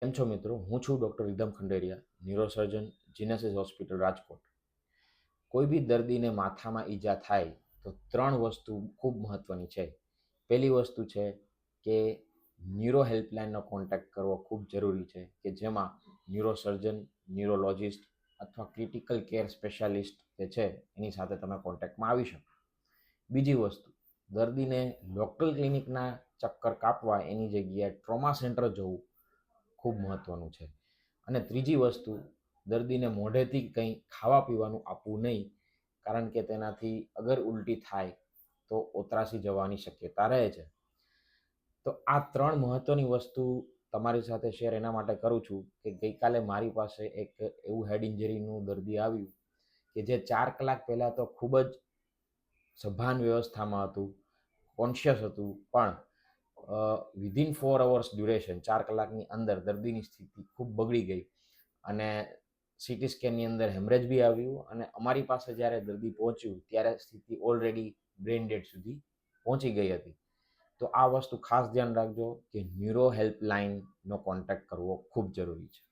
કેમ છો મિત્રો? હું છું doctor Ridham Khanderia, neurosurgeon, Genesis hospital, Rajkot. કોઈ બી દર્દીને માથામાં ઈજા થાય તો 3 વસ્તુ ખૂબ મહત્ત્વની છે. પહેલી વસ્તુ છે કે ન્યુરો હેલ્પલાઇનનો કોન્ટેક્ટ કરવો ખૂબ જરૂરી છે, કે જેમાં ન્યુરોસર્જન, ન્યુરોલોજિસ્ટ અથવા ક્રિટિકલ કેર સ્પેશિયાલિસ્ટ જે છે એની સાથે તમે કોન્ટેક્ટમાં આવી શકો. બીજી વસ્તુ, દર્દીને લોકલ ક્લિનિકના ચક્કર કાપવા એની જગ્યાએ ટ્રોમા સેન્ટર જવું ખૂબ મહત્ત્વનું છે. અને ત્રીજી વસ્તુ, દર્દીને મોઢેથી કંઈ ખાવા પીવાનું આપવું નહીં, કારણ કે તેનાથી અગર ઉલટી થાય તો ઓતરાશી જવાની શક્યતા રહે છે. તો આ 3 મહત્ત્વની વસ્તુ તમારી સાથે શેર એના માટે કરું છું કે ગઈકાલે મારી પાસે એક એવું હેડ ઇન્જરીનું દર્દી આવ્યું કે જે 4 કલાક પહેલાં તો ખૂબ જ સભાન વ્યવસ્થામાં હતું, કોન્શિયસ હતું, પણ વિધિન 4 અવર્સ ડ્યુરેશન, 4 કલાકની અંદર દર્દીની સ્થિતિ ખૂબ બગડી ગઈ અને સીટી સ્કેનની અંદર હેમરેજ બી આવ્યું અને અમારી પાસે જ્યારે દર્દી પહોંચ્યું ત્યારે સ્થિતિ ઓલરેડી બ્રેઇન ડેડ સુધી પહોંચી ગઈ હતી. તો આ વસ્તુ ખાસ ધ્યાન રાખજો કે ન્યુરો હેલ્પલાઇનનો કોન્ટેક્ટ કરવો ખૂબ જરૂરી છે.